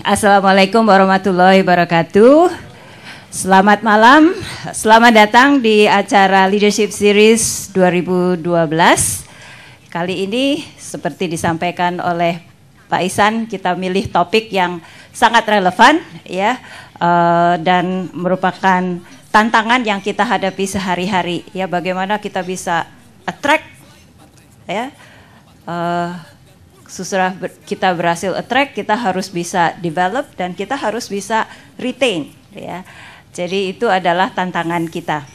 Assalamualaikum warahmatullahi wabarakatuh. Selamat malam, selamat datang di acara Leadership Series 2012. Kali ini seperti disampaikan oleh Pak Ihsan, kita milih topik yang sangat relevan ya, dan merupakan tantangan yang kita hadapi sehari-hari ya, bagaimana kita bisa attract ya, setelah kita berhasil attract, kita harus bisa develop dan kita harus bisa retain ya. Jadi itu adalah tantangan kita,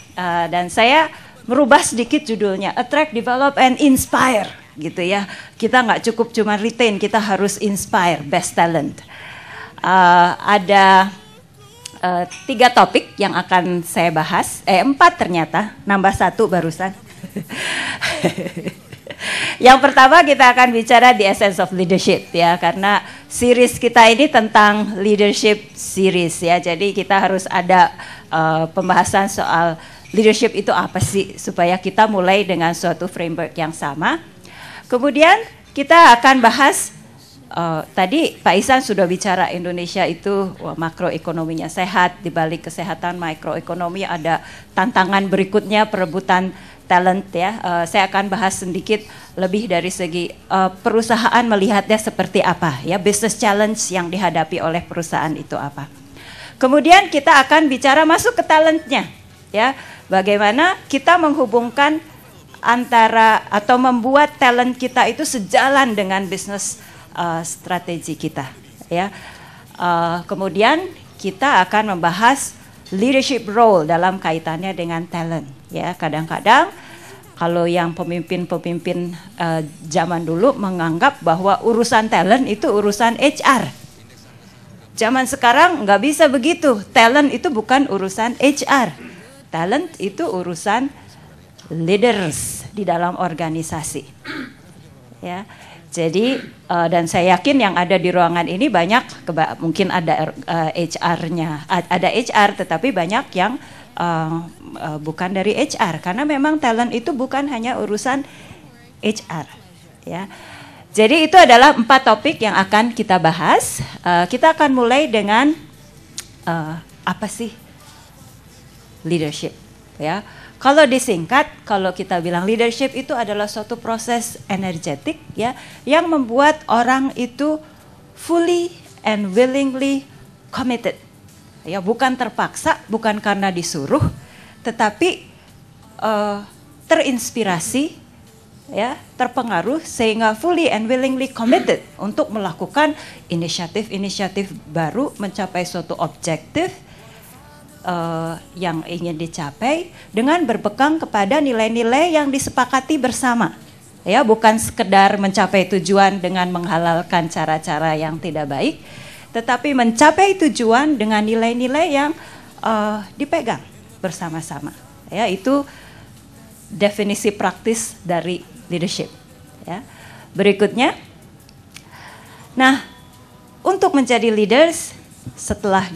dan saya merubah sedikit judulnya, attract, develop, and inspire gitu ya. Kita nggak cukup cuma retain, kita harus inspire best talent. Ada 3 topik yang akan saya bahas, 4 ternyata, nambah 1 barusan. Yang pertama kita akan bicara the essence of leadership ya, karena series kita ini tentang leadership series ya. Jadi kita harus ada pembahasan soal leadership itu apa sih, supaya kita mulai dengan suatu framework yang sama. Kemudian kita akan bahas, tadi Pak Ihsan sudah bicara Indonesia itu makroekonominya sehat, di balik kesehatan makroekonomi ada tantangan berikutnya, perebutan talent ya. Saya akan bahas sedikit lebih dari segi perusahaan melihatnya seperti apa ya, business challenge yang dihadapi oleh perusahaan itu apa. Kemudian kita akan bicara masuk ke talentnya ya, bagaimana kita menghubungkan antara atau membuat talent kita itu sejalan dengan bisnis strategi kita ya. Kemudian kita akan membahas leadership role dalam kaitannya dengan talent ya. Kadang-kadang kalau yang pemimpin-pemimpin zaman dulu menganggap bahwa urusan talent itu urusan HR. Zaman sekarang nggak bisa begitu. Talent itu bukan urusan HR. Talent itu urusan leaders di dalam organisasi. Ya. Jadi dan saya yakin yang ada di ruangan ini banyak, mungkin ada HR-nya, ada HR, tetapi banyak yang bukan dari HR, karena memang talent itu bukan hanya urusan HR ya. Jadi itu adalah 4 topik yang akan kita bahas. Kita akan mulai dengan apa sih leadership ya. Kalau disingkat, kalau kita bilang leadership itu adalah suatu proses energetik ya, yang membuat orang itu fully and willingly committed. Ya, bukan terpaksa, bukan karena disuruh, tetapi terinspirasi, ya, terpengaruh sehingga fully and willingly committed untuk melakukan inisiatif-inisiatif baru, mencapai suatu objektif yang ingin dicapai dengan berpegang kepada nilai-nilai yang disepakati bersama. Ya, bukan sekedar mencapai tujuan dengan menghalalkan cara-cara yang tidak baik, tetapi mencapai tujuan dengan nilai-nilai yang dipegang bersama-sama. Ya, itu definisi praktis dari leadership. Ya. Berikutnya, nah, untuk menjadi leaders setelah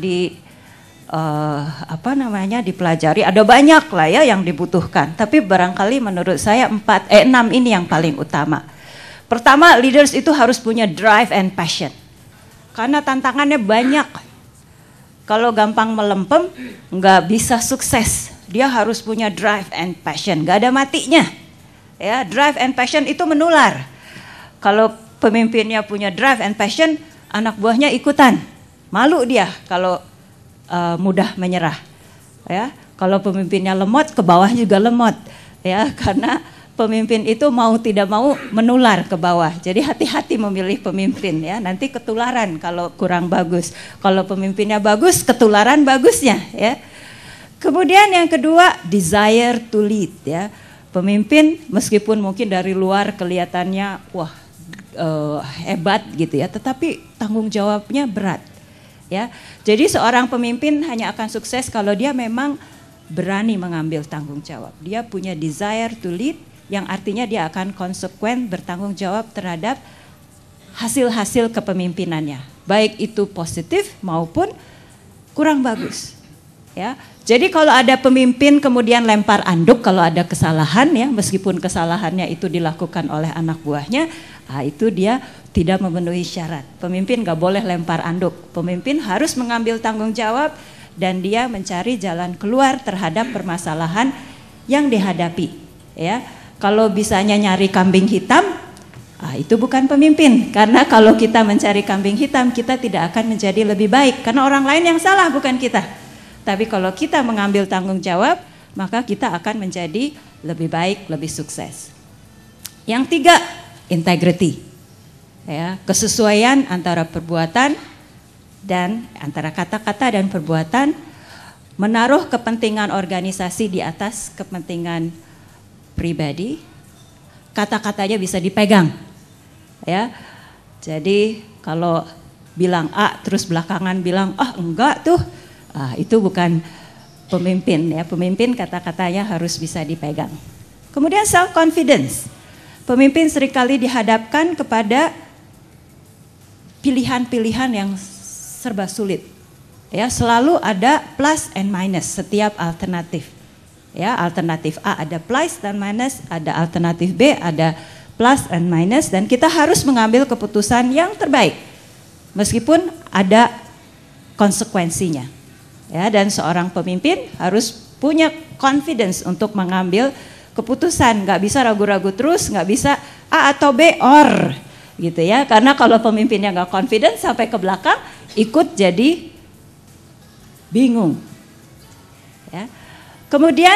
dipelajari, ada banyak lah ya yang dibutuhkan. Tapi barangkali menurut saya 6 ini yang paling utama. Pertama, leaders itu harus punya drive and passion. Karena tantangannya banyak. Kalau gampang melempem, nggak bisa sukses. Dia harus punya drive and passion, nggak ada matinya. Ya, drive and passion itu menular. Kalau pemimpinnya punya drive and passion, anak buahnya ikutan. Malu dia kalau mudah menyerah. Ya, kalau pemimpinnya lemot, ke bawah juga lemot. Ya, karena pemimpin itu mau tidak mau menular ke bawah. Jadi hati-hati memilih pemimpin ya. Nanti ketularan kalau kurang bagus. Kalau pemimpinnya bagus, ketularan bagusnya ya. Kemudian yang kedua, desire to lead ya. Pemimpin meskipun mungkin dari luar kelihatannya wah hebat gitu ya, tetapi tanggung jawabnya berat. Ya. Jadi seorang pemimpin hanya akan sukses kalau dia memang berani mengambil tanggung jawab. Dia punya desire to lead, yang artinya dia akan konsekuen bertanggung jawab terhadap hasil-hasil kepemimpinannya, baik itu positif maupun kurang bagus. Ya, jadi kalau ada pemimpin kemudian lempar anduk kalau ada kesalahan ya, meskipun kesalahannya itu dilakukan oleh anak buahnya, itu dia tidak memenuhi syarat. Pemimpin nggak boleh lempar anduk. Pemimpin harus mengambil tanggung jawab dan dia mencari jalan keluar terhadap permasalahan yang dihadapi. Ya, kalau bisanya nyari kambing hitam, itu bukan pemimpin. Karena kalau kita mencari kambing hitam, kita tidak akan menjadi lebih baik. Karena orang lain yang salah, bukan kita. Tapi kalau kita mengambil tanggung jawab, maka kita akan menjadi lebih baik, lebih sukses. Yang tiga, integrity. Ya, kesesuaian antara perbuatan dan antara kata-kata dan perbuatan, menaruh kepentingan organisasi di atas kepentingan pribadi. Kata-katanya bisa dipegang. Ya. Jadi kalau bilang A terus belakangan bilang enggak tuh, itu bukan pemimpin ya. Pemimpin kata-katanya harus bisa dipegang. Kemudian self confidence. Pemimpin seringkali dihadapkan kepada pilihan-pilihan yang serba sulit. Ya, selalu ada plus and minus setiap alternatif. Ya, alternatif A ada plus dan minus, ada alternatif B ada plus and minus, dan kita harus mengambil keputusan yang terbaik meskipun ada konsekuensinya. Ya, dan seorang pemimpin harus punya confidence untuk mengambil keputusan, nggak bisa ragu-ragu terus, nggak bisa A atau B or gitu ya, karena kalau pemimpinnya nggak confident sampai ke belakang ikut jadi bingung. Ya. Kemudian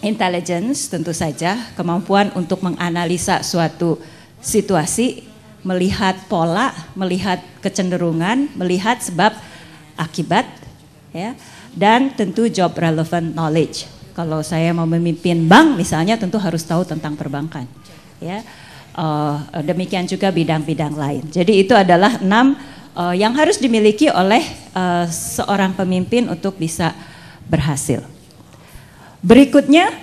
intelligence, tentu saja kemampuan untuk menganalisa suatu situasi, melihat pola, melihat kecenderungan, melihat sebab akibat, ya, dan tentu job relevant knowledge. Kalau saya mau memimpin bank misalnya, tentu harus tahu tentang perbankan. Ya. Demikian juga bidang-bidang lain. Jadi itu adalah 6 yang harus dimiliki oleh seorang pemimpin untuk bisa berhasil. Berikutnya,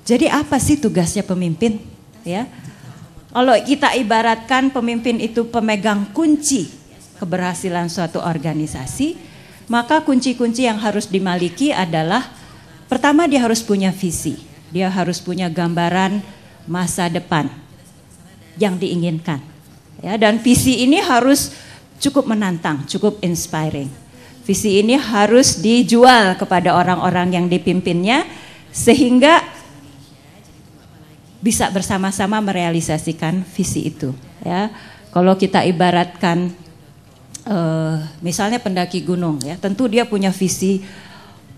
jadi apa sih tugasnya pemimpin? Ya, kalau kita ibaratkan pemimpin itu pemegang kunci keberhasilan suatu organisasi, maka kunci-kunci yang harus dimiliki adalah, pertama dia harus punya visi, dia harus punya gambaran masa depan yang diinginkan. Ya, dan visi ini harus cukup menantang, cukup inspiring. Visi ini harus dijual kepada orang-orang yang dipimpinnya sehingga bisa bersama-sama merealisasikan visi itu. Ya, kalau kita ibaratkan misalnya pendaki gunung, ya, tentu dia punya visi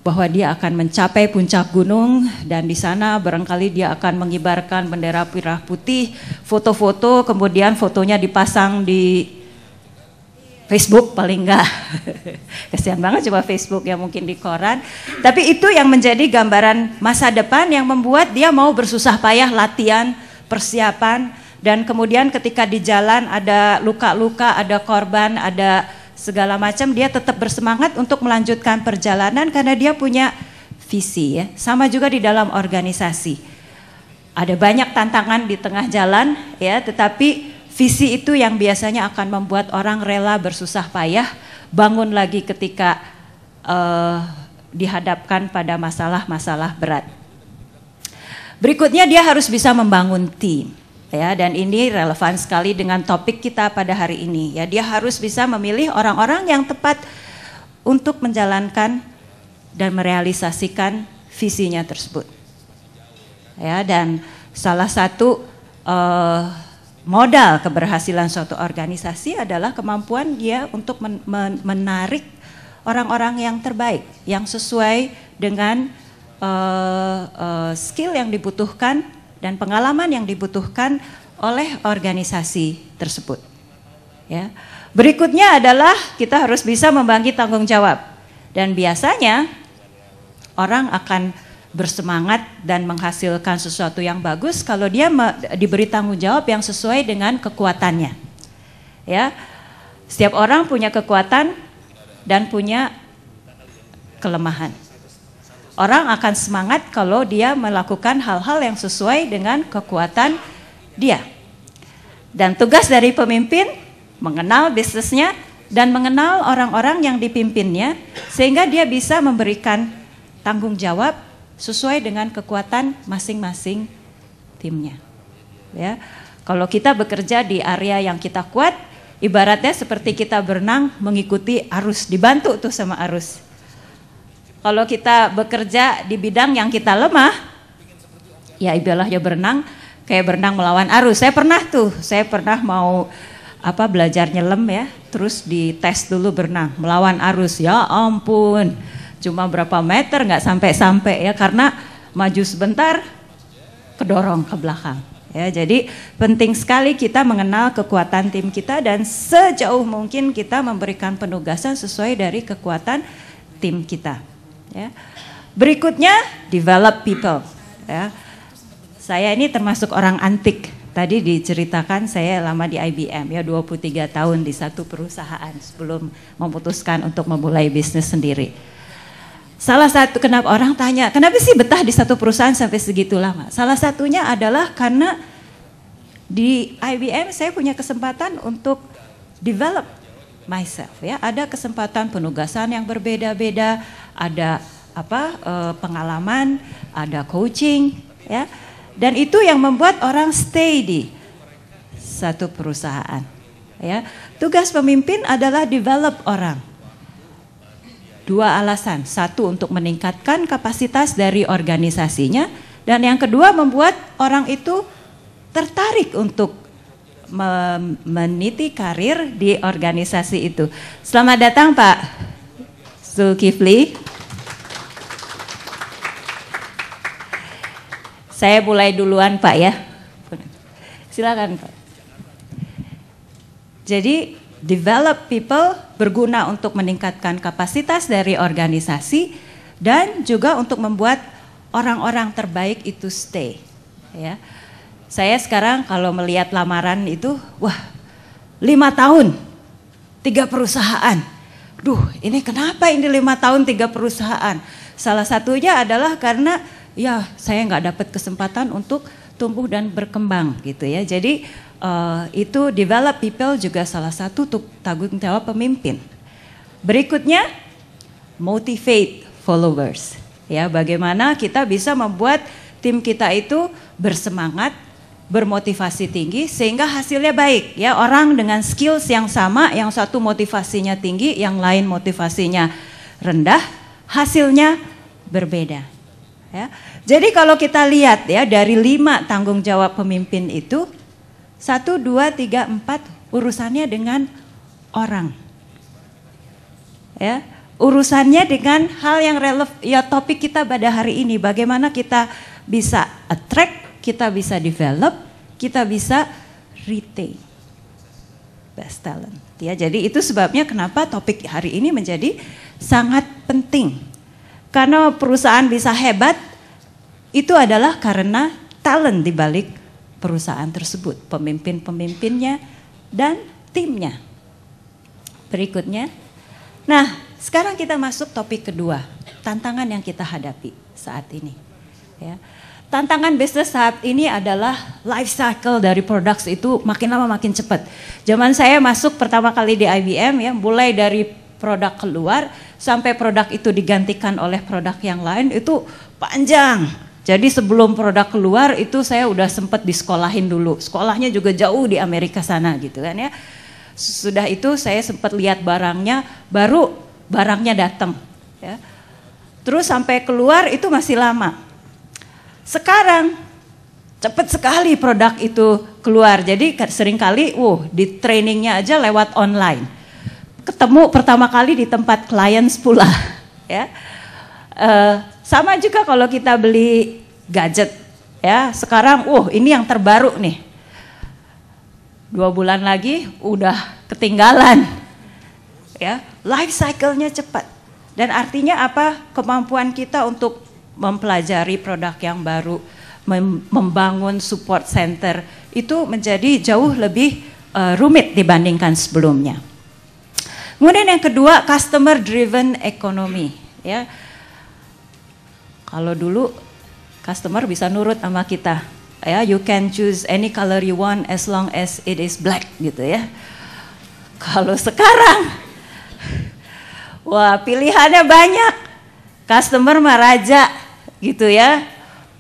bahwa dia akan mencapai puncak gunung dan di sana barangkali dia akan mengibarkan bendera merah putih, foto-foto, kemudian fotonya dipasang di Facebook paling enggak. Kasihan banget coba Facebook ya, mungkin di koran. Tapi itu yang menjadi gambaran masa depan yang membuat dia mau bersusah payah latihan, persiapan, dan kemudian ketika di jalan ada luka-luka, ada korban, ada segala macam, dia tetap bersemangat untuk melanjutkan perjalanan karena dia punya visi ya. Sama juga di dalam organisasi. Ada banyak tantangan di tengah jalan ya, tetapi visi itu yang biasanya akan membuat orang rela bersusah payah, bangun lagi ketika dihadapkan pada masalah-masalah berat. Berikutnya dia harus bisa membangun tim. Ya, dan ini relevan sekali dengan topik kita pada hari ini. Ya, dia harus bisa memilih orang-orang yang tepat untuk menjalankan dan merealisasikan visinya tersebut. Ya, dan salah satu modal keberhasilan suatu organisasi adalah kemampuan dia untuk menarik orang-orang yang terbaik, yang sesuai dengan skill yang dibutuhkan dan pengalaman yang dibutuhkan oleh organisasi tersebut. Ya. Berikutnya adalah kita harus bisa membagi tanggung jawab. Dan biasanya orang akan bersemangat dan menghasilkan sesuatu yang bagus kalau dia diberi tanggung jawab yang sesuai dengan kekuatannya. Ya. Setiap orang punya kekuatan dan punya kelemahan. Orang akan semangat kalau dia melakukan hal-hal yang sesuai dengan kekuatan dia. Dan tugas dari pemimpin mengenal bisnisnya dan mengenal orang-orang yang dipimpinnya sehingga dia bisa memberikan tanggung jawab sesuai dengan kekuatan masing-masing timnya. Ya. Kalau kita bekerja di area yang kita kuat, ibaratnya seperti kita berenang mengikuti arus, dibantu tuh sama arus. Kalau kita bekerja di bidang yang kita lemah, ya ibadahnya berenang, kayak berenang melawan arus. Saya pernah mau belajar nyelam ya, terus dites dulu berenang melawan arus. Ya ampun, cuma berapa meter nggak sampai-sampai ya, karena maju sebentar kedorong ke belakang. Ya, jadi penting sekali kita mengenal kekuatan tim kita dan sejauh mungkin kita memberikan penugasan sesuai dari kekuatan tim kita. Ya. Berikutnya, develop people. Ya. Saya ini termasuk orang antik. Tadi diceritakan saya lama di IBM ya, 23 tahun di satu perusahaan sebelum memutuskan untuk memulai bisnis sendiri. Salah satu kenapa orang tanya, kenapa sih betah di satu perusahaan sampai segitu lama? Salah satunya adalah karena di IBM saya punya kesempatan untuk develop myself ya. Ada kesempatan penugasan yang berbeda-beda, ada pengalaman, ada coaching ya. Dan itu yang membuat orang stay di satu perusahaan ya. Tugas pemimpin adalah develop orang. Dua alasan, satu untuk meningkatkan kapasitas dari organisasinya, dan yang kedua membuat orang itu tertarik untuk meniti karir di organisasi itu. Selamat datang Pak Zulkifli. Saya mulai duluan Pak ya. Silakan Pak. Jadi develop people berguna untuk meningkatkan kapasitas dari organisasi dan juga untuk membuat orang-orang terbaik itu stay. Ya. Saya sekarang kalau melihat lamaran itu, wah 5 tahun, 3 perusahaan. Duh ini kenapa ini 5 tahun 3 perusahaan? Salah satunya adalah karena ya saya nggak dapat kesempatan untuk tumbuh dan berkembang gitu ya. Jadi itu develop people juga salah satu tanggung jawab pemimpin. Berikutnya motivate followers. Ya, bagaimana kita bisa membuat tim kita itu bersemangat, bermotivasi tinggi sehingga hasilnya baik. Ya, orang dengan skills yang sama, yang satu motivasinya tinggi, yang lain motivasinya rendah, hasilnya berbeda. Ya. Jadi kalau kita lihat ya dari 5 tanggung jawab pemimpin itu 1, 2, 3, 4 urusannya dengan orang. Ya, urusannya dengan hal yang relevan ya topik kita pada hari ini, bagaimana kita bisa attract, kita bisa develop, kita bisa retain best talent. Ya, jadi itu sebabnya kenapa topik hari ini menjadi sangat penting. Karena perusahaan bisa hebat, itu adalah karena talent di balik perusahaan tersebut, pemimpin-pemimpinnya dan timnya. Berikutnya, nah sekarang kita masuk topik kedua, tantangan yang kita hadapi saat ini. Ya. Tantangan bisnis saat ini adalah life cycle dari produk itu makin lama makin cepat. Zaman saya masuk pertama kali di IBM ya, mulai dari produk keluar sampai produk itu digantikan oleh produk yang lain itu panjang. Jadi sebelum produk keluar itu saya udah sempat disekolahin dulu. Sekolahnya juga jauh di Amerika sana gitu kan ya. Sudah itu saya sempat lihat barangnya, baru barangnya datang ya. Terus sampai keluar itu masih lama. Sekarang cepat sekali produk itu keluar. Jadi seringkali di trainingnya aja lewat online. Ketemu pertama kali di tempat klien pula ya. Sama juga kalau kita beli gadget ya. Sekarang ini yang terbaru nih. 2 bulan lagi udah ketinggalan. Ya, life cycle-nya cepat. Dan artinya apa? Kemampuan kita untuk mempelajari produk yang baru, membangun support center itu menjadi jauh lebih rumit dibandingkan sebelumnya. Kemudian yang kedua, customer driven economy ya. Kalau dulu customer bisa nurut sama kita ya, you can choose any color you want as long as it is black gitu ya. Kalau sekarang wah pilihannya banyak, customer mah raja gitu ya.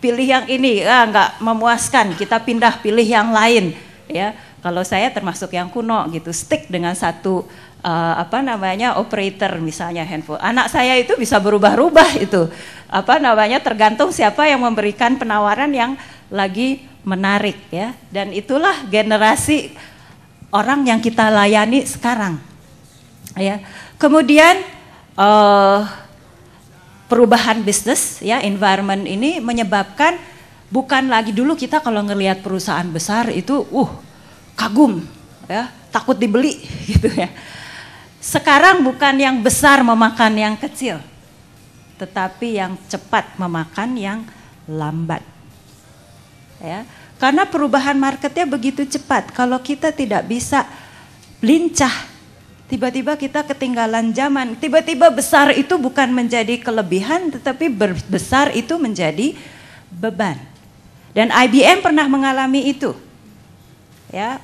Pilih yang ini nggak memuaskan, kita pindah pilih yang lain. ya. Kalau saya termasuk yang kuno gitu, stick dengan satu operator misalnya handphone. Anak saya itu bisa berubah-ubah itu, tergantung siapa yang memberikan penawaran yang lagi menarik ya. Dan itulah generasi orang yang kita layani sekarang. Ya. Kemudian perubahan bisnis ya, environment ini menyebabkan bukan lagi dulu kita kalau ngelihat perusahaan besar itu kagum ya, takut dibeli gitu ya. Sekarang bukan yang besar memakan yang kecil, tetapi yang cepat memakan yang lambat. Ya, karena perubahan marketnya begitu cepat. Kalau kita tidak bisa lincah, tiba-tiba kita ketinggalan zaman. Tiba-tiba besar itu bukan menjadi kelebihan, tetapi besar itu menjadi beban. Dan IBM pernah mengalami itu. Ya,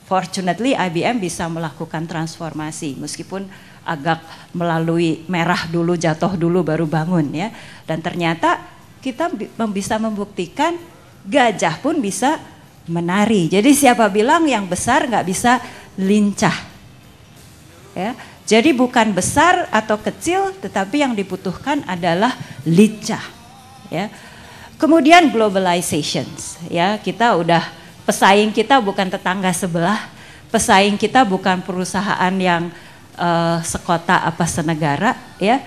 fortunately IBM bisa melakukan transformasi meskipun agak melalui merah dulu, jatuh dulu baru bangun ya. Dan ternyata kita bisa membuktikan gajah pun bisa menari. Jadi siapa bilang yang besar nggak bisa lincah? Ya, jadi bukan besar atau kecil, tetapi yang dibutuhkan adalah lincah. Ya. Kemudian globalization, ya kita udah pesaing kita bukan tetangga sebelah, pesaing kita bukan perusahaan yang sekota apa senegara, ya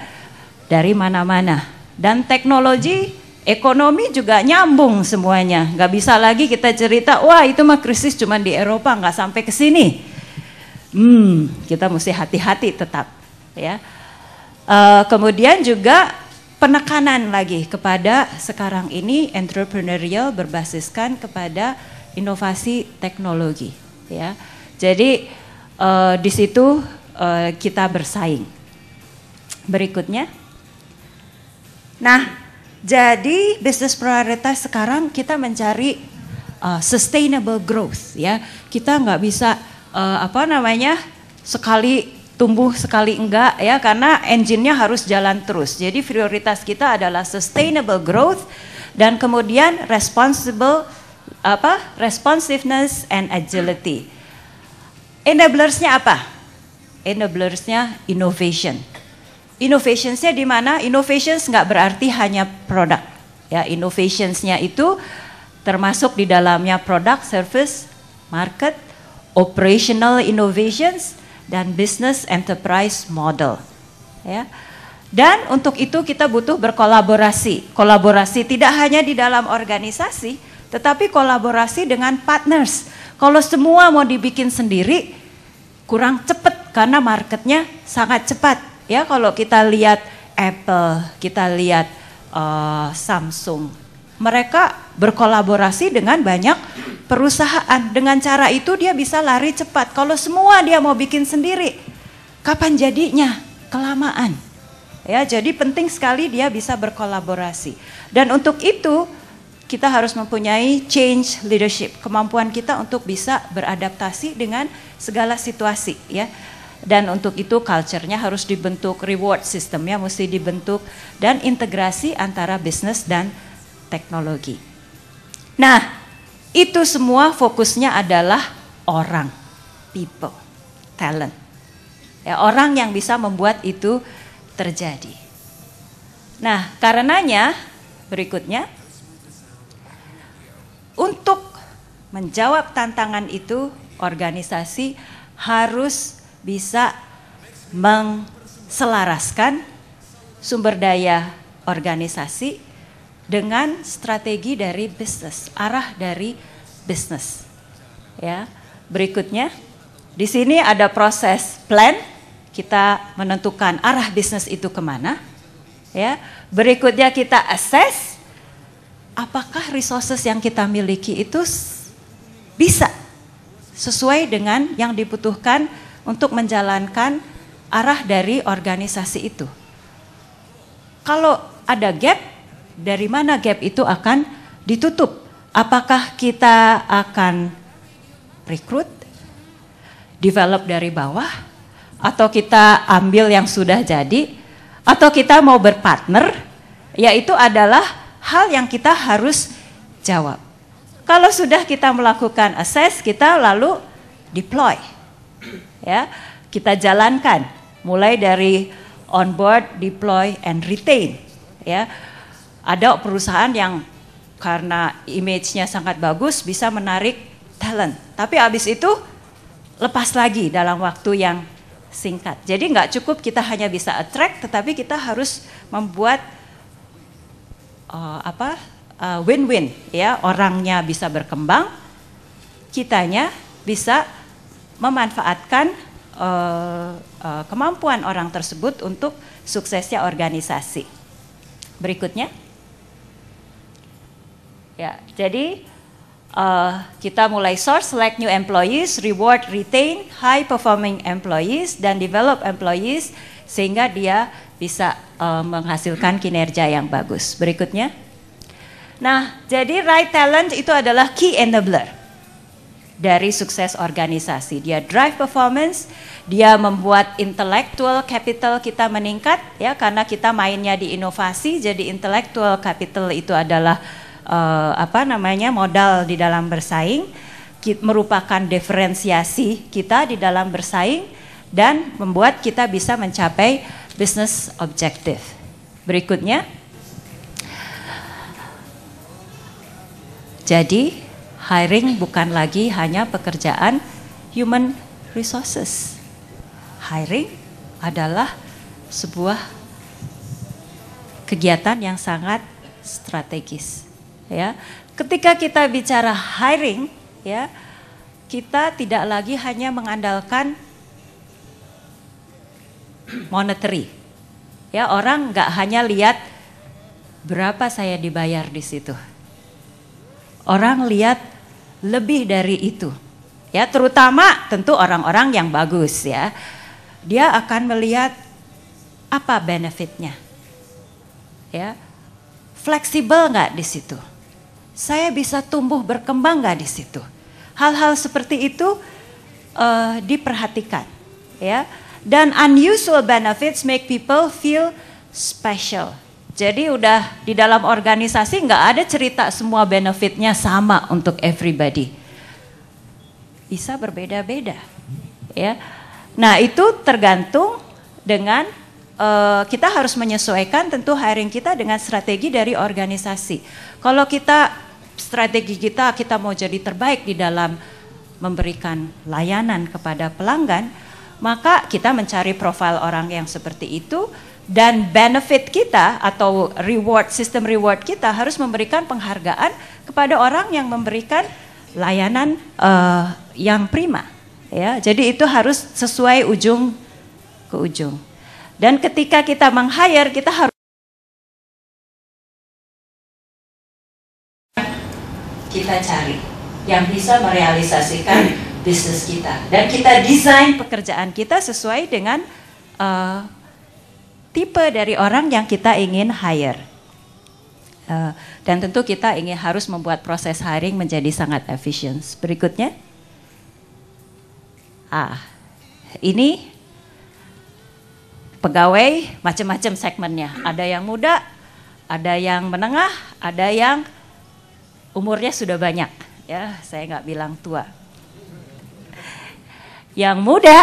dari mana-mana. Dan teknologi, ekonomi juga nyambung semuanya. Nggak bisa lagi kita cerita, wah itu mah krisis cuma di Eropa, nggak sampai ke sini. Kita mesti hati-hati tetap, ya. Kemudian juga penekanan lagi kepada sekarang ini entrepreneurial berbasiskan kepada inovasi teknologi, ya. Jadi di situ kita bersaing. Berikutnya, nah, jadi bisnis prioritas sekarang kita mencari sustainable growth, ya. Kita nggak bisa sekali tumbuh sekali enggak ya, karena engine-nya harus jalan terus. Jadi prioritas kita adalah sustainable growth dan kemudian responsiveness and agility. Enablers-nya apa? Enablers-nya innovation. Innovationsnya di mana? Innovations nggak berarti hanya produk. Ya, innovationsnya itu termasuk di dalamnya product, service, market, operational innovations, dan business enterprise model. Ya. Dan untuk itu kita butuh berkolaborasi. Kolaborasi tidak hanya di dalam organisasi, tetapi kolaborasi dengan partners. Kalau semua mau dibikin sendiri, kurang cepat karena marketnya sangat cepat. Ya, kalau kita lihat Apple, kita lihat Samsung, mereka berkolaborasi dengan banyak perusahaan. Dengan cara itu dia bisa lari cepat. Kalau semua dia mau bikin sendiri, kapan jadinya? Kelamaan. Ya, jadi penting sekali dia bisa berkolaborasi. Dan untuk itu kita harus mempunyai change leadership, kemampuan kita untuk bisa beradaptasi dengan segala situasi, ya. Dan untuk itu culture-nya harus dibentuk, reward system-nya mesti dibentuk, dan integrasi antara bisnis dan teknologi. Nah, itu semua fokusnya adalah orang, people, talent. Ya, orang yang bisa membuat itu terjadi. Nah, karenanya berikutnya, untuk menjawab tantangan itu, organisasi harus bisa menselaraskan sumber daya organisasi dengan strategi dari bisnis, arah dari bisnis. Ya, berikutnya di sini ada proses plan, kita menentukan arah bisnis itu kemana. Ya, berikutnya kita assess apakah resources yang kita miliki itu bisa sesuai dengan yang dibutuhkan untuk menjalankan arah dari organisasi itu. Kalau ada gap, dari mana gap itu akan ditutup? Apakah kita akan rekrut, develop dari bawah, atau kita ambil yang sudah jadi, atau kita mau berpartner? Yaitu adalah hal yang kita harus jawab. Kalau sudah kita melakukan assess, kita lalu deploy. Ya, kita jalankan mulai dari onboard, deploy, and retain. Ya, ada perusahaan yang karena image-nya sangat bagus bisa menarik talent, tapi habis itu lepas lagi dalam waktu yang singkat. Jadi nggak cukup kita hanya bisa attract, tetapi kita harus membuat win-win, ya, orangnya bisa berkembang, kitanya bisa memanfaatkan kemampuan orang tersebut untuk suksesnya organisasi. Berikutnya, ya, jadi kita mulai source, select new employees, reward, retain high performing employees, dan develop employees sehingga dia bisa menghasilkan kinerja yang bagus. Berikutnya, nah, jadi right talent itu adalah key enabler dari sukses organisasi. Dia drive performance, dia membuat intellectual capital kita meningkat, ya, karena kita mainnya di inovasi. Jadi intellectual capital itu adalah modal di dalam bersaing, merupakan diferensiasi kita di dalam bersaing dan membuat kita bisa mencapai business objective. Berikutnya, jadi hiring bukan lagi hanya pekerjaan human resources. Hiring adalah sebuah kegiatan yang sangat strategis. Ya, ketika kita bicara hiring, ya, kita tidak lagi hanya mengandalkan monetary. Ya, orang nggak hanya lihat berapa saya dibayar di situ. Orang lihat lebih dari itu. Ya, terutama tentu orang-orang yang bagus, ya. Dia akan melihat apa benefitnya. Ya. Fleksibel nggak di situ? Saya bisa tumbuh berkembang nggak di situ? Hal-hal seperti itu diperhatikan, ya. Dan unusual benefits make people feel special. Jadi udah di dalam organisasi nggak ada cerita semua benefitnya sama untuk everybody. Bisa berbeda-beda, ya. Nah, itu tergantung dengan kita harus menyesuaikan tentu hiring kita dengan strategi dari organisasi. Kalau strategi kita mau jadi terbaik di dalam memberikan layanan kepada pelanggan, maka kita mencari profil orang yang seperti itu, dan benefit kita atau sistem reward kita harus memberikan penghargaan kepada orang yang memberikan layanan yang prima. Ya, jadi itu harus sesuai ujung ke ujung. Dan ketika kita meng-hire, kita harus kita cari yang bisa merealisasikan bisnis kita, dan kita desain pekerjaan kita sesuai dengan tipe dari orang yang kita ingin hire. Dan tentu kita harus membuat proses hiring menjadi sangat efisien. Berikutnya, ini pegawai macam-macam segmennya. Ada yang muda, ada yang menengah, ada yang umurnya sudah banyak. Ya, saya nggak bilang tua. Yang muda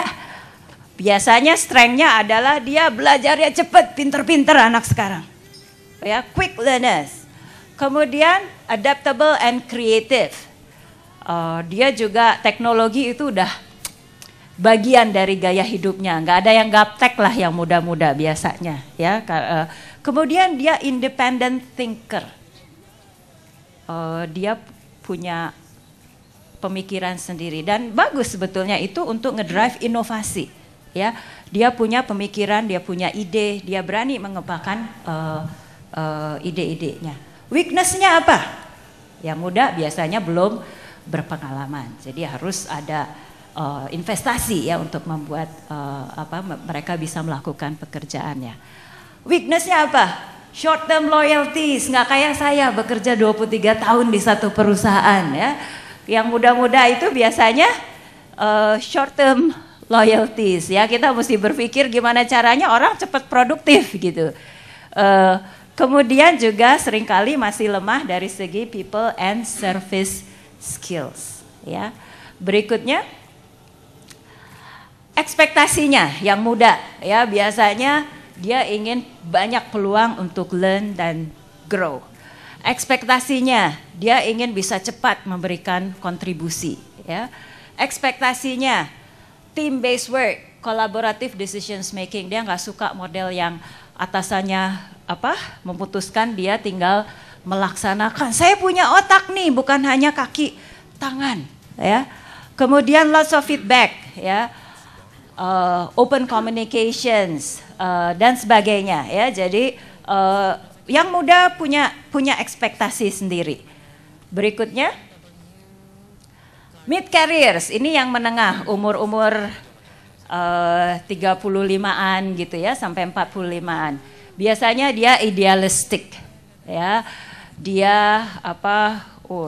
biasanya strength-nya adalah dia belajarnya cepat, pinter-pinter anak sekarang. Ya, quick learners. Kemudian adaptable and creative. Dia juga teknologi itu udah bagian dari gaya hidupnya. Nggak ada yang gaptek lah yang muda-muda biasanya. Ya, kemudian dia independent thinker. Dia punya pemikiran sendiri dan bagus sebetulnya itu untuk ngedrive inovasi. Ya, dia punya pemikiran, dia punya ide, dia berani mengembangkan ide-idenya. Weakness-nya apa? Yang muda biasanya belum berpengalaman, jadi harus ada investasi ya untuk membuat mereka bisa melakukan pekerjaannya. Weakness-nya apa? Short term loyalties, nggak kayak saya bekerja 23 tahun di satu perusahaan ya. Yang muda-muda itu biasanya short term loyalties ya, kita mesti berpikir gimana caranya orang cepat produktif gitu. Kemudian juga seringkali masih lemah dari segi people and service skills. Ya, berikutnya ekspektasinya yang muda, ya biasanya dia ingin banyak peluang untuk learn dan grow. Ekspektasinya dia ingin bisa cepat memberikan kontribusi. Ya, ekspektasinya team based work, collaborative decisions making. Dia nggak suka model yang atasannya memutuskan, dia tinggal melaksanakan. Saya punya otak nih, bukan hanya kaki tangan. Ya, kemudian lots of feedback, ya, open communications dan sebagainya. Ya, jadi yang muda punya ekspektasi sendiri. Berikutnya mid careers, ini yang menengah, umur 35-an gitu ya sampai 45-an. Biasanya dia idealistik, ya. Dia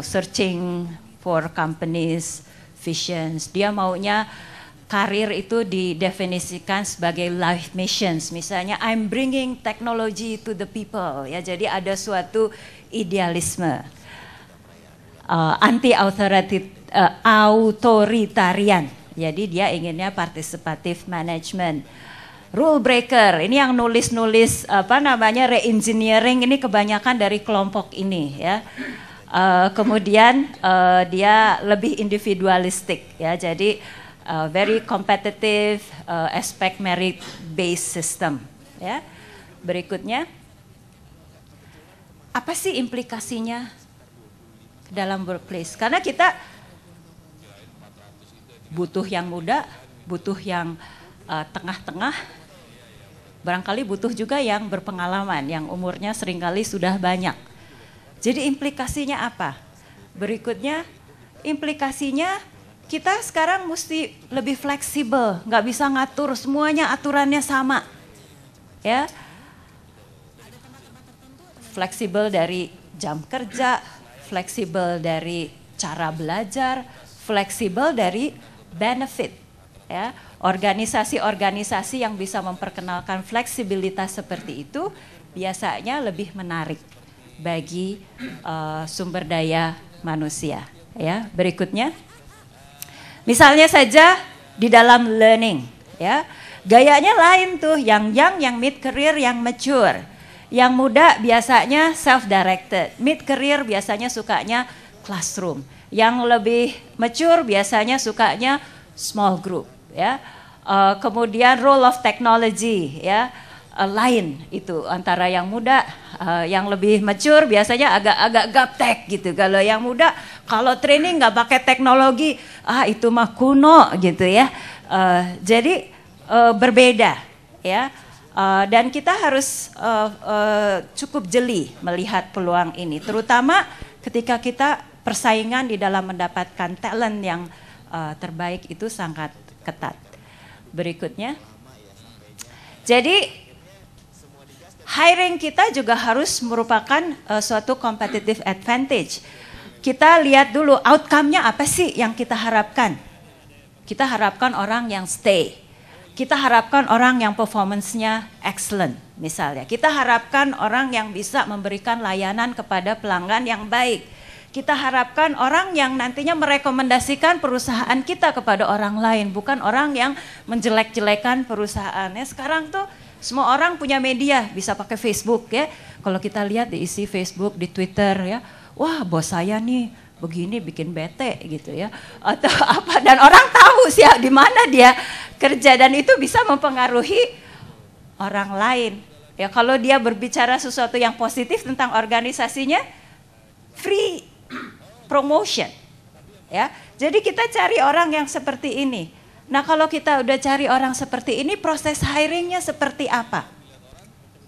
searching for companies, visions. Dia maunya karir itu didefinisikan sebagai life missions. Misalnya I'm bringing technology to the people, ya. Jadi ada suatu idealisme. Anti authoritarian. Jadi dia inginnya participative management. Rule breaker, ini yang nulis-nulis re-engineering, ini kebanyakan dari kelompok ini, ya. Kemudian dia lebih individualistik, ya. Jadi very competitive, expect merit based system, ya. Berikutnya, apa sih implikasinya dalam workplace? Karena kita butuh yang muda, butuh yang tengah-tengah, barangkali butuh juga yang berpengalaman, yang umurnya seringkali sudah banyak. Jadi implikasinya apa? Berikutnya, implikasinya kita sekarang mesti lebih fleksibel, nggak bisa ngatur semuanya, aturannya sama, ya. Fleksibel dari jam kerja, fleksibel dari cara belajar, fleksibel dari benefit, ya. Organisasi-organisasi yang bisa memperkenalkan fleksibilitas seperti itu biasanya lebih menarik bagi sumber daya manusia, ya. Berikutnya, misalnya saja di dalam learning, ya, gayanya lain tuh, yang young, yang mid career, yang mature. Yang muda biasanya self-directed, mid career biasanya sukanya classroom. Yang lebih mature biasanya sukanya small group, ya. Kemudian role of technology, ya, lain itu antara yang muda, yang lebih mature biasanya agak gaptek gitu. Kalau yang muda, kalau training nggak pakai teknologi, itu mah kuno gitu, ya. Jadi berbeda, ya. Dan kita harus cukup jeli melihat peluang ini, terutama ketika kita persaingan di dalam mendapatkan talent yang terbaik itu sangat ketat. Berikutnya, jadi hiring kita juga harus merupakan suatu competitive advantage. Kita lihat dulu outcome-nya apa sih yang kita harapkan. Kita harapkan orang yang stay. Kita harapkan orang yang performance-nya excellent misalnya. Kita harapkan orang yang bisa memberikan layanan kepada pelanggan yang baik. Kita harapkan orang yang nantinya merekomendasikan perusahaan kita kepada orang lain, bukan orang yang menjelek-jelekan perusahaannya. Sekarang tuh semua orang punya media, bisa pakai Facebook, ya. Kalau kita lihat diisi Facebook, di Twitter, ya, wah bos saya nih begini, bikin bete gitu, ya, atau apa, dan orang tahu sih di mana dia kerja, dan itu bisa mempengaruhi orang lain. Ya, kalau dia berbicara sesuatu yang positif tentang organisasinya, free promotion, ya. Jadi kita cari orang yang seperti ini. Nah, kalau kita udah cari orang seperti ini, proses hiringnya seperti apa?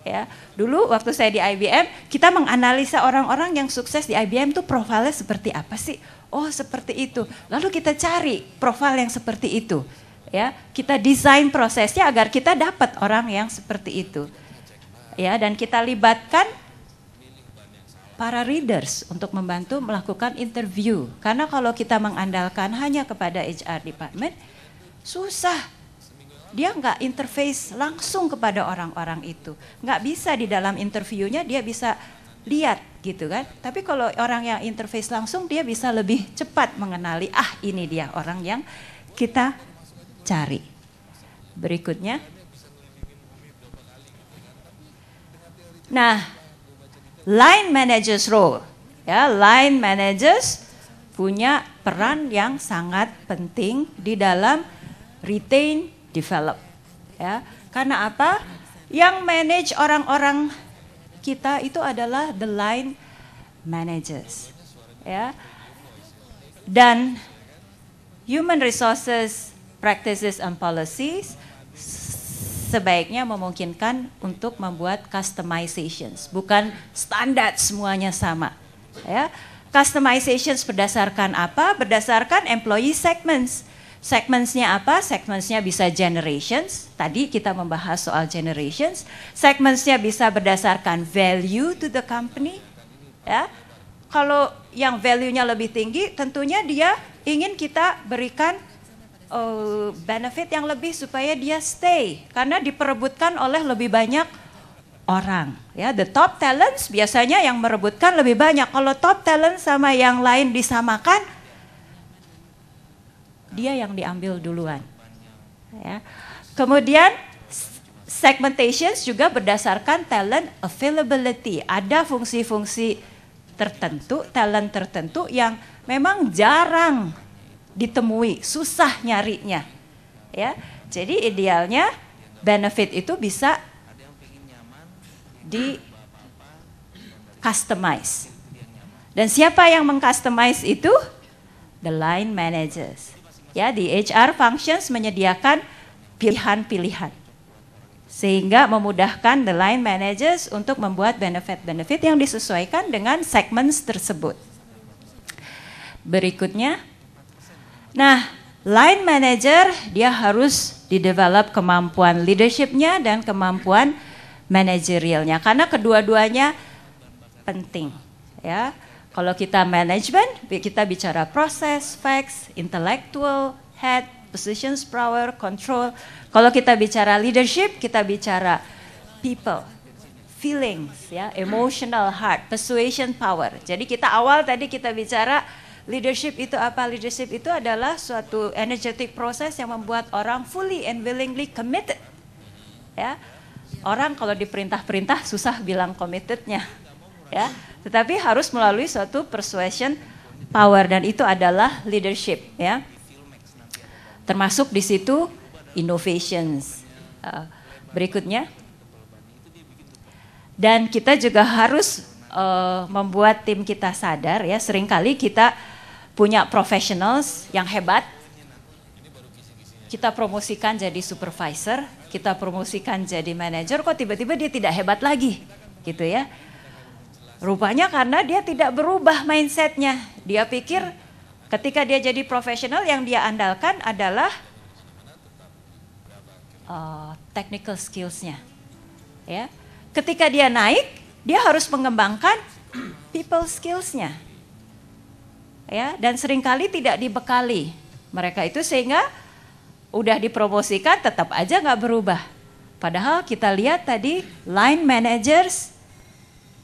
Ya, dulu waktu saya di IBM, kita menganalisa orang-orang yang sukses di IBM tuh profilnya seperti apa sih? Oh, seperti itu. Lalu kita cari profil yang seperti itu, ya. Kita desain prosesnya agar kita dapat orang yang seperti itu, ya. Dan kita libatkan para readers untuk membantu melakukan interview. Karena kalau kita mengandalkan hanya kepada HR department, susah. Dia nggak interface langsung kepada orang-orang itu. Nggak bisa di dalam interviewnya dia bisa lihat gitu kan. Tapi kalau orang yang interface langsung, dia bisa lebih cepat mengenali, ini dia orang yang kita cari. Berikutnya. Nah, line managers role. Ya, line managers punya peran yang sangat penting di dalam retain, develop. Ya, karena apa? Yang manage orang-orang kita itu adalah the line managers, ya. Dan human resources practices and policies sebaiknya memungkinkan untuk membuat customizations, bukan standar semuanya sama, ya. Customizations berdasarkan apa? Berdasarkan employee segments. Segmentsnya apa? Segmentsnya bisa generations. Tadi kita membahas soal generations. Segmentsnya bisa berdasarkan value to the company. Ya, kalau yang value-nya lebih tinggi, tentunya dia ingin kita berikan benefit yang lebih supaya dia stay, karena diperebutkan oleh lebih banyak orang. Ya, the top talents biasanya yang merebutkan lebih banyak. Kalau top talent sama yang lain disamakan, dia yang diambil duluan. Ya. Kemudian segmentations juga berdasarkan talent availability. Ada fungsi-fungsi tertentu, talent tertentu yang memang jarang ditemui, susah nyarinya. Ya. Jadi idealnya benefit itu bisa di customize. Dan siapa yang mengcustomize itu? The line managers. Ya, di HR functions menyediakan pilihan-pilihan sehingga memudahkan the line managers untuk membuat benefit-benefit yang disesuaikan dengan segments tersebut. Berikutnya, nah, line manager dia harus di-develop kemampuan leadership-nya dan kemampuan manajerialnya, karena kedua-duanya penting, ya. Kalau kita manajemen, kita bicara proses, facts, intellectual, head, positions, power, control. Kalau kita bicara leadership, kita bicara people, feelings, ya, emotional heart, persuasion power. Jadi kita awal tadi kita bicara leadership itu apa? Leadership itu adalah suatu energetic process yang membuat orang fully and willingly committed. Ya, orang kalau diperintah-perintah susah bilang committednya, ya. Tetapi harus melalui suatu persuasion power, dan itu adalah leadership, ya. Termasuk di situ innovations. Berikutnya, dan kita juga harus membuat tim kita sadar, ya. Seringkali kita punya professionals yang hebat, kita promosikan jadi supervisor, kita promosikan jadi manager, kok tiba-tiba dia tidak hebat lagi, gitu ya. Rupanya karena dia tidak berubah mindsetnya. Dia pikir ketika dia jadi profesional yang dia andalkan adalah technical skills-nya. Ya. Ketika dia naik, dia harus mengembangkan people skills-nya. Ya, dan seringkali tidak dibekali mereka itu, sehingga udah dipromosikan tetap aja nggak berubah. Padahal kita lihat tadi line managers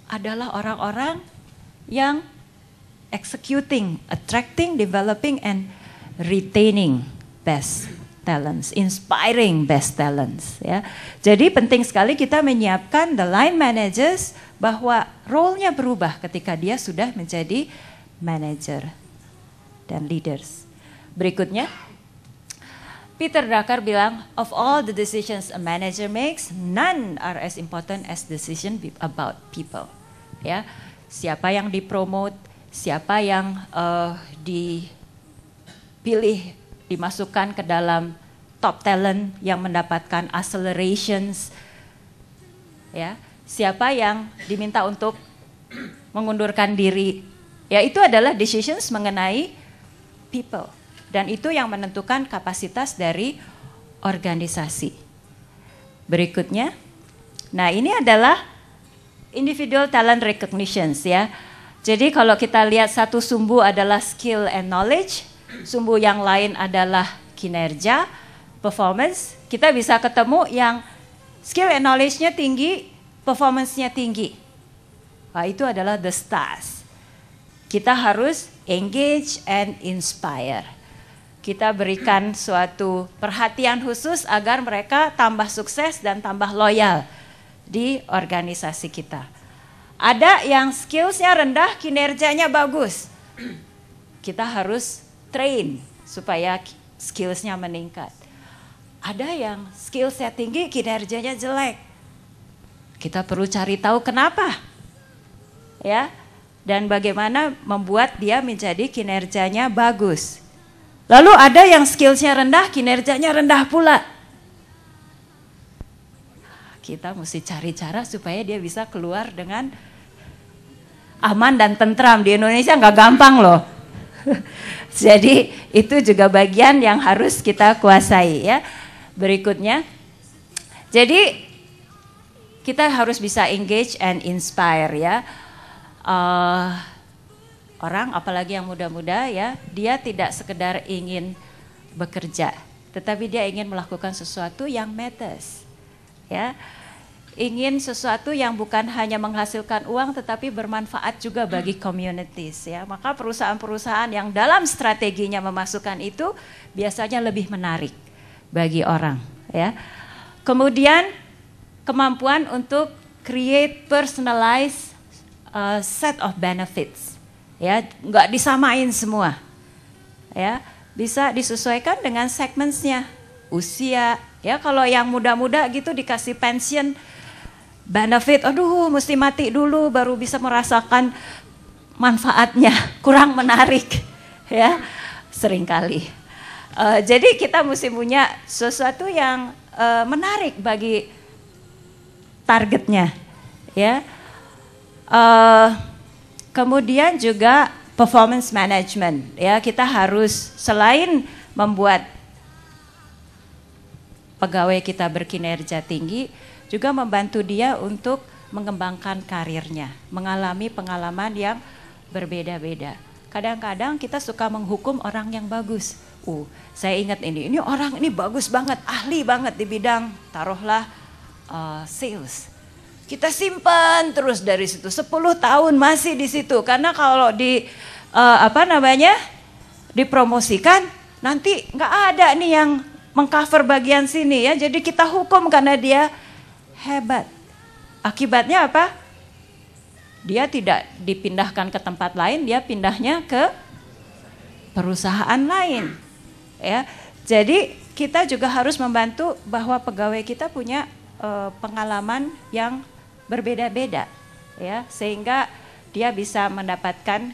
adalah orang-orang yang executing, attracting, developing, and retaining best talents, inspiring best talents. Ya. Jadi penting sekali kita menyiapkan the line managers bahwa role-nya berubah ketika dia sudah menjadi manager dan leaders. Berikutnya, Peter Drucker bilang, of all the decisions a manager makes, none are as important as decision about people. Ya, siapa yang dipromote, siapa yang dipilih, dimasukkan ke dalam top talent yang mendapatkan accelerations, ya, siapa yang diminta untuk mengundurkan diri, ya, itu adalah decisions mengenai people. Dan itu yang menentukan kapasitas dari organisasi. Berikutnya, nah ini adalah individual talent recognitions, ya. Jadi kalau kita lihat satu sumbu adalah skill and knowledge, sumbu yang lain adalah kinerja, performance, kita bisa ketemu yang skill and knowledge-nya tinggi, performance-nya tinggi. Itu adalah the stars. Kita harus engage and inspire. Kita berikan suatu perhatian khusus agar mereka tambah sukses dan tambah loyal di organisasi kita. Ada yang skillsnya rendah, kinerjanya bagus. Kita harus train supaya skillsnya meningkat. Ada yang skillsnya tinggi, kinerjanya jelek. Kita perlu cari tahu kenapa. Ya, dan bagaimana membuat dia menjadi kinerjanya bagus. Lalu ada yang skillsnya rendah, kinerjanya rendah pula. Kita mesti cari cara supaya dia bisa keluar dengan aman dan tentram. Di Indonesia nggak gampang loh. Jadi itu juga bagian yang harus kita kuasai ya. Berikutnya, jadi kita harus bisa engage and inspire ya. Orang apalagi yang muda-muda ya, dia tidak sekedar ingin bekerja, tetapi dia ingin melakukan sesuatu yang matters, ya, ingin sesuatu yang bukan hanya menghasilkan uang, tetapi bermanfaat juga bagi communities, ya. Maka perusahaan-perusahaan yang dalam strateginya memasukkan itu biasanya lebih menarik bagi orang, ya. Kemudian kemampuan untuk create personalized set of benefits, ya, nggak disamain semua, ya, bisa disesuaikan dengan segmentsnya, usia, ya, kalau yang muda-muda gitu dikasih pension benefit, aduh mesti mati dulu baru bisa merasakan manfaatnya, kurang menarik, ya, seringkali. Jadi kita mesti punya sesuatu yang menarik bagi targetnya, ya. Kemudian juga performance management, ya, kita harus selain membuat pegawai kita berkinerja tinggi, juga membantu dia untuk mengembangkan karirnya, mengalami pengalaman yang berbeda-beda. Kadang-kadang kita suka menghukum orang yang bagus. Saya ingat ini orang ini bagus banget, ahli banget di bidang taruhlah sales. Kita simpan terus dari situ 10 tahun masih di situ, karena kalau dipromosikan nanti nggak ada nih yang mengcover bagian sini, ya. Jadi kita hukum karena dia hebat. Akibatnya apa? Dia tidak dipindahkan ke tempat lain, dia pindahnya ke perusahaan lain, ya. Jadi kita juga harus membantu bahwa pegawai kita punya pengalaman yang berbeda-beda, ya, sehingga dia bisa mendapatkan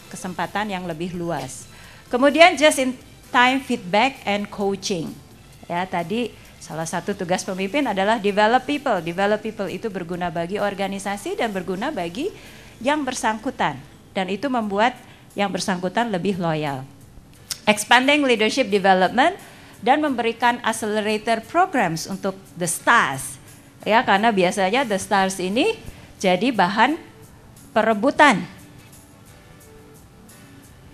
kesempatan yang lebih luas. Kemudian just in time feedback and coaching, ya, tadi salah satu tugas pemimpin adalah develop people. Develop people itu berguna bagi organisasi dan berguna bagi yang bersangkutan, dan itu membuat yang bersangkutan lebih loyal. Expanding leadership development dan memberikan accelerator programs untuk the stars, ya, karena biasanya the stars ini jadi bahan perebutan,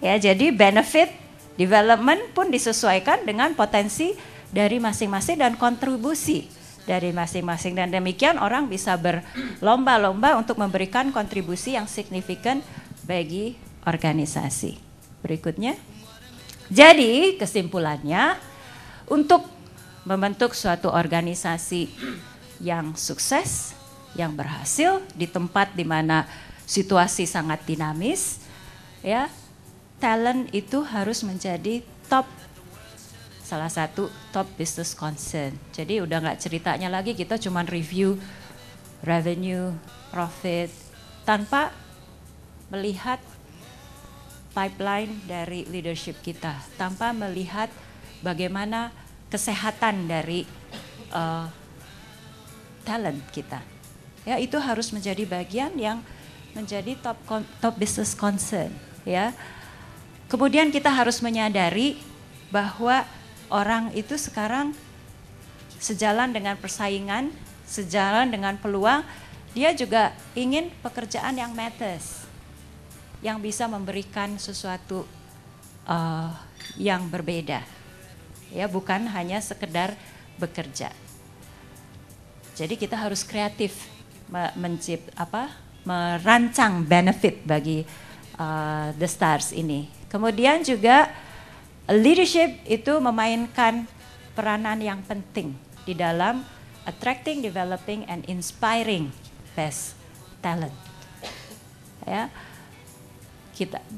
ya. Jadi benefit development pun disesuaikan dengan potensi dari masing-masing dan kontribusi dari masing-masing, dan demikian orang bisa berlomba-lomba untuk memberikan kontribusi yang signifikan bagi organisasi. Berikutnya, jadi kesimpulannya, untuk membentuk suatu organisasi yang sukses, yang berhasil di tempat di mana situasi sangat dinamis, ya, talent itu harus menjadi salah satu top business concern. Jadi udah nggak ceritanya lagi kita cuma review revenue, profit, tanpa melihat pipeline dari leadership kita, tanpa melihat bagaimana kesehatan dari talent kita. Ya, itu harus menjadi bagian yang menjadi top business concern, ya. Kemudian kita harus menyadari bahwa orang itu sekarang sejalan dengan persaingan, sejalan dengan peluang, dia juga ingin pekerjaan yang matters, yang bisa memberikan sesuatu yang berbeda, ya, bukan hanya sekedar bekerja. Jadi kita harus kreatif merancang benefit bagi The Stars ini. Kemudian juga leadership itu memainkan peranan yang penting di dalam attracting, developing, and inspiring best talent. Ya,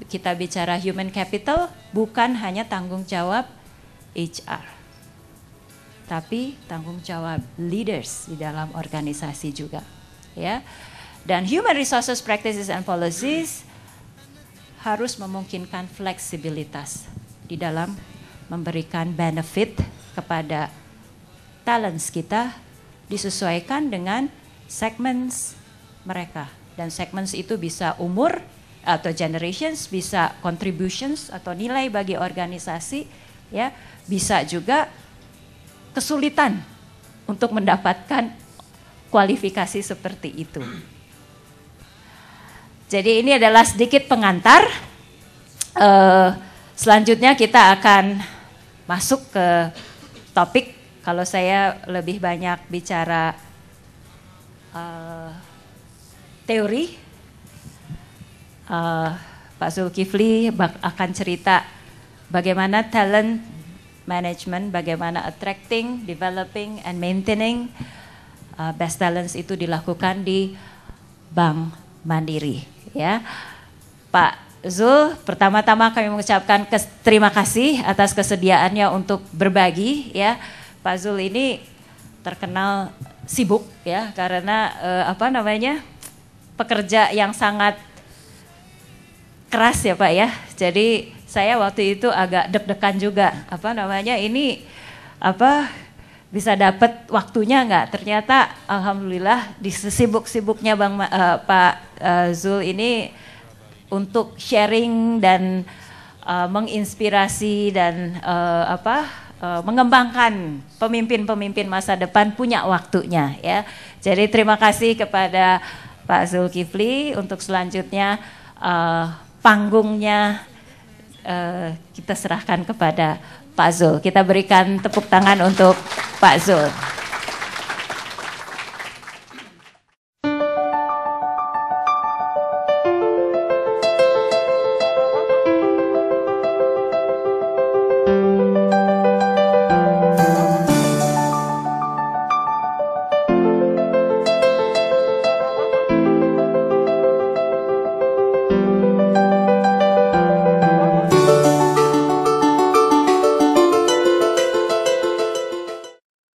kita bicara human capital bukan hanya tanggung jawab HR, tapi tanggung jawab leaders di dalam organisasi juga. Ya, dan human resources practices and policies harus memungkinkan fleksibilitas di dalam memberikan benefit kepada talents kita disesuaikan dengan segments mereka. Dan segments itu bisa umur atau generations, bisa contributions atau nilai bagi organisasi, ya, bisa juga kesulitan untuk mendapatkan kualifikasi seperti itu. Jadi ini adalah sedikit pengantar. Selanjutnya kita akan masuk ke topik. Kalau saya lebih banyak bicara teori, Pak Zulkifli akan cerita bagaimana talent management, bagaimana attracting, developing, and maintaining best talents itu dilakukan di Bank Mandiri. Ya, Pak Zul, pertama-tama kami mengucapkan terima kasih atas kesediaannya untuk berbagi. Ya, Pak Zul ini terkenal sibuk ya karena pekerja yang sangat keras ya Pak ya. Jadi saya waktu itu agak deg-degan juga ini bisa dapat waktunya nggak? Ternyata alhamdulillah di sesibuk-sibuknya Pak Zul ini untuk sharing dan menginspirasi dan mengembangkan pemimpin-pemimpin masa depan punya waktunya ya. Jadi terima kasih kepada Pak Zulkifli. Untuk selanjutnya panggungnya kita serahkan kepada Pak Zul. Kita berikan tepuk tangan untuk Pak Zul.